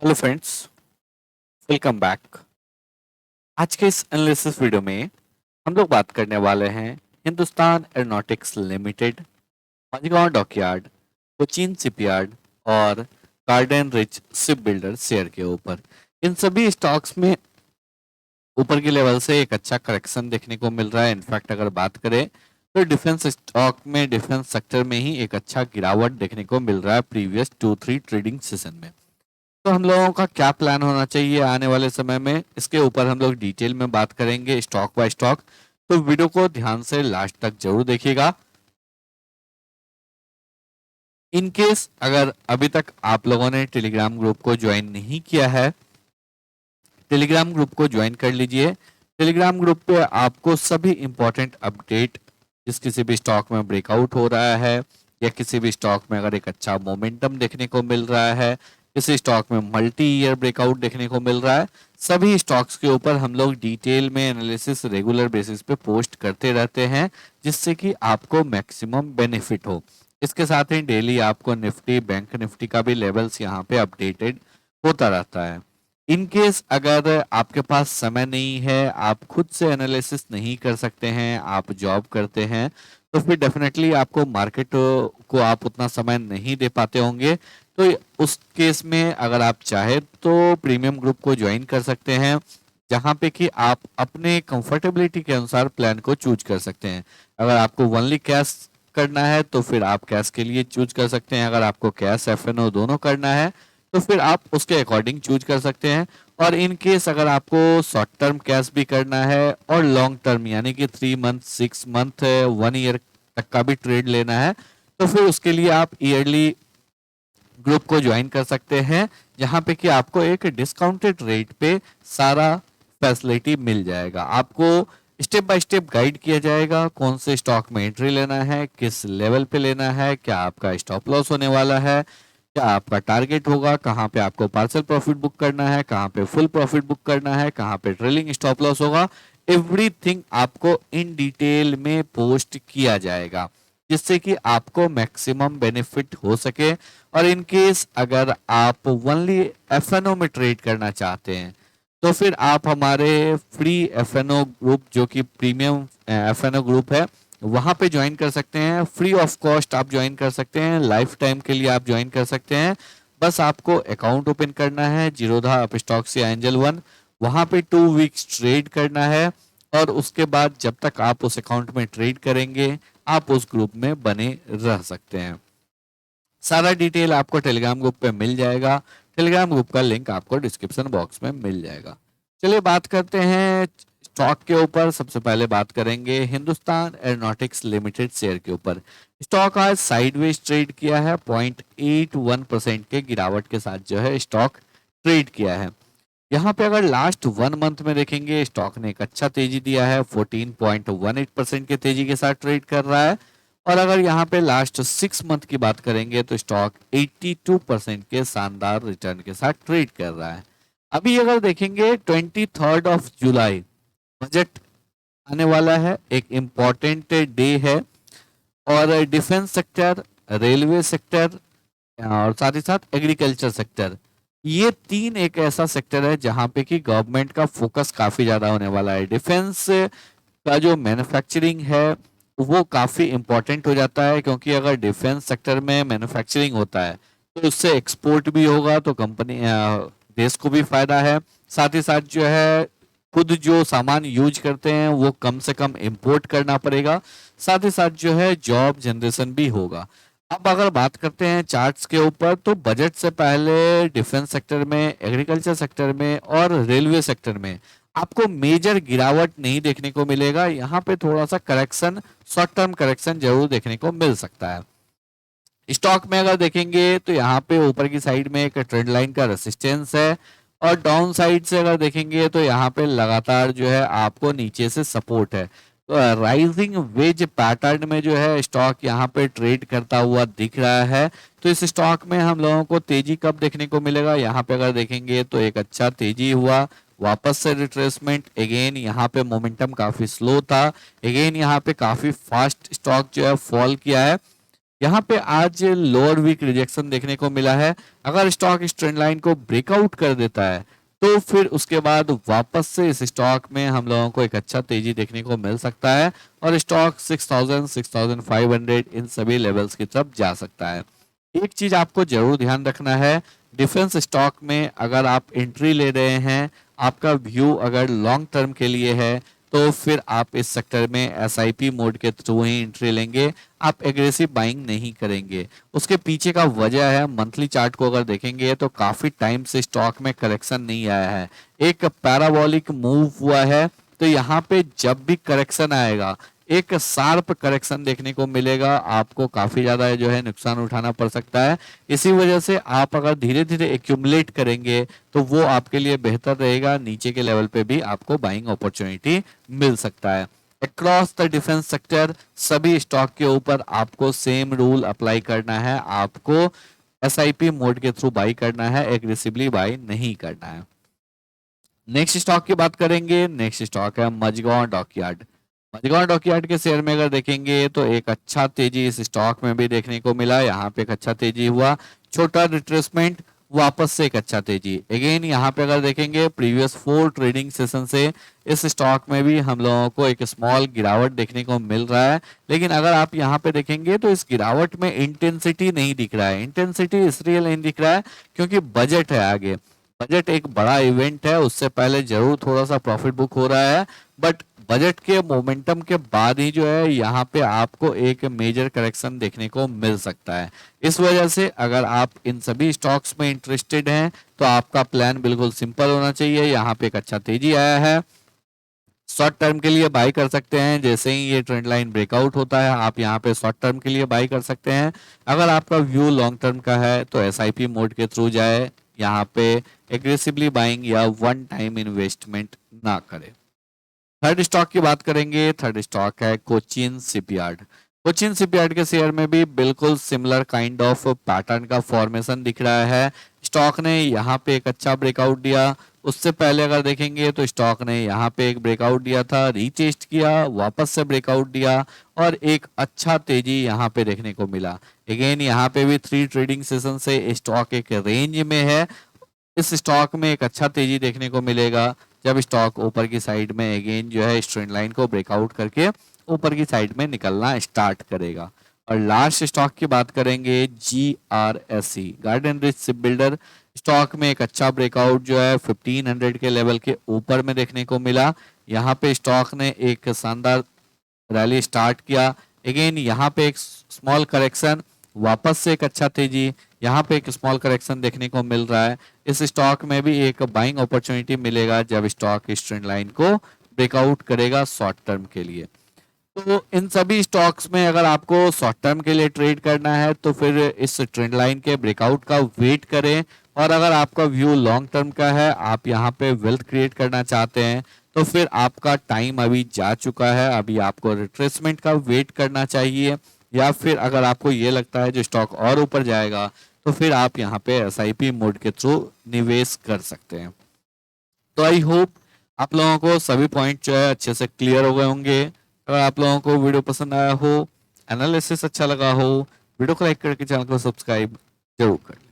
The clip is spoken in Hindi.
Hello friends, welcome back. आज के इस एनालिसिस वीडियो में हम लोग बात करने वाले हैं Hindustan aeronautics limited, Mazagon dockyard, Cochin shipyard और garden reach ship builder share के ऊपर। इन सभी स्टॉक्स में ऊपर के लेवल से एक अच्छा करेक्शन देखने को मिल रहा है। इनफैक्ट अगर बात करें तो डिफेंस स्टॉक में, डिफेंस सेक्टर में ही एक अच्छा गिरावट देखने को मिल रहा है प्रीवियस 2-3 ट्रेडिंग सेशन में। तो हम लोगों का क्या प्लान होना चाहिए आने वाले समय में, इसके ऊपर हम लोग डिटेल में बात करेंगे स्टॉक बाय स्टॉक। तो वीडियो को ध्यान से लास्ट तक जरूर देखिएगा। इन केस अगर अभी तक आप लोगों ने टेलीग्राम ग्रुप को ज्वाइन नहीं किया है, टेलीग्राम ग्रुप को ज्वाइन कर लीजिए। टेलीग्राम ग्रुप पे आपको सभी इंपॉर्टेंट अपडेट, जिस किसी भी स्टॉक में ब्रेकआउट हो रहा है या किसी भी स्टॉक में अगर एक अच्छा मोमेंटम देखने को मिल रहा है, किसी स्टॉक में मल्टी ईयर ब्रेकआउट देखने को मिल रहा है, सभी स्टॉक्स के ऊपर हम लोग डिटेल में एनालिसिस रेगुलर बेसिस पे पोस्ट करते रहते हैं, जिससे कि आपको मैक्सिमम बेनिफिट हो। इसके साथ ही डेली आपको निफ्टी, बैंक निफ्टी का भी लेवल्स यहाँ पे अपडेटेड होता रहता है। इन केस अगर आपके पास समय नहीं है, आप खुद से एनालिसिस नहीं कर सकते हैं, आप जॉब करते हैं, तो फिर डेफिनेटली आपको मार्केट को आप उतना समय नहीं दे पाते होंगे। तो उस केस में अगर आप चाहे तो प्रीमियम ग्रुप को ज्वाइन कर सकते हैं, जहां पे कि आप अपने कंफर्टेबिलिटी के अनुसार प्लान को चूज कर सकते हैं। अगर आपको ओनली कैश करना है तो फिर आप कैश के लिए चूज कर सकते हैं। अगर आपको कैश एफएनओ दोनों करना है तो फिर आप उसके अकॉर्डिंग चूज कर सकते हैं। और इन केस अगर आपको शॉर्ट टर्म कैश भी करना है और लॉन्ग टर्म यानी कि 3 मंथ, 6 मंथ, 1 ईयर तक का भी ट्रेड लेना है, तो फिर उसके लिए आप ईयरली ग्रुप को ज्वाइन कर सकते हैं, जहां पे कि आपको एक डिस्काउंटेड रेट पे सारा फैसिलिटी मिल जाएगा। आपको स्टेप बाय स्टेप गाइड किया जाएगा कौन से स्टॉक में एंट्री लेना है, किस लेवल पे लेना है, क्या आपका स्टॉप लॉस होने वाला है, क्या आपका टारगेट होगा, कहाँ पे आपको पार्शियल प्रॉफिट बुक करना है, कहाँ पे फुल प्रॉफिट बुक करना है, कहाँ पे ट्रेलिंग स्टॉप लॉस होगा। एवरीथिंग आपको इन डिटेल में पोस्ट किया जाएगा, जिससे कि आपको मैक्सिमम बेनिफिट हो सके। और इन केस अगर आप ओनली एफएनओ में ट्रेड करना चाहते हैं, तो फिर आप हमारे फ्री एफएनओ ग्रुप, जो कि प्रीमियम एफएनओ ग्रुप है, वहां पे ज्वाइन कर सकते हैं। फ्री ऑफ कॉस्ट आप ज्वाइन कर सकते हैं, लाइफ टाइम के लिए आप ज्वाइन कर सकते हैं। बस आपको अकाउंट ओपन करना है जीरोधा अपस्टॉक्स या एंजल वन, वहां पे 2 वीक्स ट्रेड करना है, और उसके बाद जब तक आप उस अकाउंट में ट्रेड करेंगे आप उस ग्रुप में बने रह सकते हैं। सारा डिटेल आपको टेलीग्राम ग्रुप पे मिल जाएगा। टेलीग्राम ग्रुप का लिंक आपको डिस्क्रिप्शन बॉक्स में मिल जाएगा। चलिए बात करते हैं स्टॉक के ऊपर। सबसे पहले बात करेंगे हिंदुस्तान एरोनॉटिक्स लिमिटेड शेयर के ऊपर। स्टॉक आज साइडवेज ट्रेड किया है, 0.81% के गिरावट के साथ जो है स्टॉक ट्रेड किया है। यहाँ पे अगर लास्ट 1 मंथ में देखेंगे, स्टॉक ने एक अच्छा तेजी दिया है, 14.18% के तेजी के साथ ट्रेड कर रहा है। और अगर यहाँ पे लास्ट 6 मंथ की बात करेंगे तो स्टॉक 82% के शानदार रिटर्न के साथ ट्रेड कर रहा है। अभी अगर देखेंगे 23 जुलाई बजट आने वाला है, एक इम्पॉर्टेंट डे है, और डिफेंस सेक्टर, रेलवे सेक्टर और साथ ही साथ एग्रीकल्चर सेक्टर, ये तीन एक ऐसा सेक्टर है जहां पे कि गवर्नमेंट का फोकस काफी ज्यादा होने वाला है। डिफेंस का जो मैन्युफैक्चरिंग है वो काफी इंपॉर्टेंट हो जाता है, क्योंकि अगर डिफेंस सेक्टर में मैन्युफैक्चरिंग होता है तो उससे एक्सपोर्ट भी होगा, तो कंपनी, देश को भी फायदा है। साथ ही साथ जो है खुद जो सामान यूज करते हैं वो कम से कम इंपोर्ट करना पड़ेगा। साथ ही साथ जो है जॉब जनरेशन भी होगा। अब अगर बात करते हैं चार्ट्स के ऊपर, तो बजट से पहले डिफेंस सेक्टर में, एग्रीकल्चर सेक्टर में और रेलवे सेक्टर में आपको मेजर गिरावट नहीं देखने को मिलेगा। यहाँ पे थोड़ा सा करेक्शन, शॉर्ट टर्म करेक्शन जरूर देखने को मिल सकता है। स्टॉक में अगर देखेंगे तो यहाँ पे ऊपर की साइड में एक ट्रेंड लाइन का रेसिस्टेंस है, और डाउन साइड से अगर देखेंगे तो यहाँ पे लगातार जो है आपको नीचे से सपोर्ट है। तो राइजिंग वेज पैटर्न में जो है स्टॉक यहाँ पे ट्रेड करता हुआ दिख रहा है। तो इस स्टॉक में हम लोगों को तेजी कब देखने को मिलेगा, यहाँ पे अगर देखेंगे तो एक अच्छा तेजी हुआ, वापस से रिट्रेसमेंट, अगेन यहाँ पे मोमेंटम काफी स्लो था, अगेन यहाँ पे काफी फास्ट स्टॉक जो है फॉल किया है। यहाँ पे आज लोअर वीक रिजेक्शन देखने को मिला है। अगर स्टॉक इस ट्रेंड लाइन को ब्रेकआउट कर देता है तो फिर उसके बाद वापस से इस स्टॉक में हम लोगों को एक अच्छा तेजी देखने को मिल सकता है और स्टॉक 6000 6500 इन सभी लेवल्स की तरफ जा सकता है। एक चीज आपको जरूर ध्यान रखना है, डिफेंस स्टॉक में अगर आप एंट्री ले रहे हैं, आपका व्यू अगर लॉन्ग टर्म के लिए है, तो फिर आप इस सेक्टर में एसआईपी मोड के थ्रू ही एंट्री लेंगे, आप एग्रेसिव बाइंग नहीं करेंगे। उसके पीछे का वजह है, मंथली चार्ट को अगर देखेंगे तो काफी टाइम से स्टॉक में करेक्शन नहीं आया है, एक पैराबोलिक मूव हुआ है। तो यहाँ पे जब भी करेक्शन आएगा एक शार्प करेक्शन देखने को मिलेगा, आपको काफी ज्यादा जो है नुकसान उठाना पड़ सकता है। इसी वजह से आप अगर धीरे धीरे एक्यूमुलेट करेंगे तो वो आपके लिए बेहतर रहेगा, नीचे के लेवल पे भी आपको बाइंग अपॉर्चुनिटी मिल सकता है। अक्रॉस द डिफेंस सेक्टर सभी स्टॉक के ऊपर आपको सेम रूल अप्लाई करना है, आपको एसआईपी मोड के थ्रू बाई करना है, एग्रेसिवली बाई नहीं करना है। नेक्स्ट स्टॉक की बात करेंगे, नेक्स्ट स्टॉक है मजगांव डॉकयार्ड। मजगांव डॉकयार्ड के शेयर में अगर देखेंगे तो एक अच्छा तेजी इस स्टॉक में भी देखने को मिला, यहाँ पे एक अच्छा तेजी हुआ, छोटा रिट्रेसमेंट, वापस से एक अच्छा तेजी। अगेन यहाँ पे अगर देखेंगे प्रीवियस 4 ट्रेडिंग सेशन से इस स्टॉक में भी हम लोगों को एक स्मॉल गिरावट देखने को मिल रहा है, लेकिन अगर आप यहाँ पे देखेंगे तो इस गिरावट में इंटेंसिटी नहीं दिख रहा है। इंटेंसिटी इसलिए नहीं दिख रहा है क्योंकि बजट है आगे, बजट एक बड़ा इवेंट है, उससे पहले जरूर थोड़ा सा प्रॉफिट बुक हो रहा है, बट बजट के मोमेंटम के बाद ही जो है यहाँ पे आपको एक मेजर करेक्शन देखने को मिल सकता है। इस वजह से अगर आप इन सभी स्टॉक्स में इंटरेस्टेड हैं तो आपका प्लान बिल्कुल सिंपल होना चाहिए। यहाँ पे एक अच्छा तेजी आया है, शॉर्ट टर्म के लिए बाई कर सकते हैं, जैसे ही ये ट्रेंड लाइन ब्रेकआउट होता है आप यहाँ पे शॉर्ट टर्म के लिए बाई कर सकते हैं। अगर आपका व्यू लॉन्ग टर्म का है तो एसआईपी मोड के थ्रू जाए, यहाँ पे एग्रेसिवली बाइंग या वन टाइम इन्वेस्टमेंट ना करें। थर्ड स्टॉक की बात करेंगे, थर्ड स्टॉक है कोचिन शिपयार्ड। कोचिन शिपयार्ड के शेयर में भी बिल्कुल सिमिलर काइंड ऑफ पैटर्न का फॉर्मेशन दिख रहा है। स्टॉक ने यहाँ पे एक अच्छा ब्रेकआउट दिया, उससे पहले अगर देखेंगे तो स्टॉक ने यहाँ पे एक ब्रेकआउट दिया था, रीटेस्ट किया, वापस से ब्रेकआउट दिया और एक अच्छा तेजी यहाँ पे देखने को मिला। अगेन यहाँ पे भी 3 ट्रेडिंग सेशन से स्टॉक एक रेंज में है, इस स्टॉक में एक अच्छा तेजी देखने को मिलेगा जब स्टॉक ऊपर की साइड में अगेन जो है इस ट्रेंड लाइन को ब्रेकआउट करके ऊपर की साइड में निकलना स्टार्ट करेगा। और लास्ट स्टॉक की बात करेंगे GRSE, garden reach ship builder. Stock में एक अच्छा ब्रेकआउट जो है 1500 के लेवल के ऊपर में देखने को मिला, यहाँ पे स्टॉक ने एक शानदार रैली स्टार्ट किया। अगेन यहाँ पे एक स्मॉल करेक्शन, वापस से एक अच्छा तेजी, यहाँ पे एक स्मॉल करेक्शन देखने को मिल रहा है। इस स्टॉक में भी एक बाइंग अपॉर्चुनिटी मिलेगा जब स्टॉक इस ट्रेंड लाइन को ब्रेकआउट करेगा शॉर्ट टर्म के लिए। तो इन सभी स्टॉक्स में अगर आपको शॉर्ट टर्म के लिए ट्रेड करना है तो फिर इस ट्रेंड लाइन के ब्रेकआउट का वेट करें, और अगर आपका व्यू लॉन्ग टर्म का है, आप यहाँ पे वेल्थ क्रिएट करना चाहते हैं, तो फिर आपका टाइम अभी जा चुका है, अभी आपको रिट्रेसमेंट का वेट करना चाहिए। या फिर अगर आपको ये लगता है जो स्टॉक और ऊपर जाएगा तो फिर आप यहाँ पे एसआईपी मोड के थ्रू निवेश कर सकते हैं। तो आई होप आप लोगों को सभी पॉइंट जो है अच्छे से क्लियर हो गए होंगे। अगर आप लोगों को वीडियो पसंद आया हो, एनालिसिस अच्छा लगा हो, वीडियो को लाइक करके चैनल को सब्सक्राइब जरूर करें।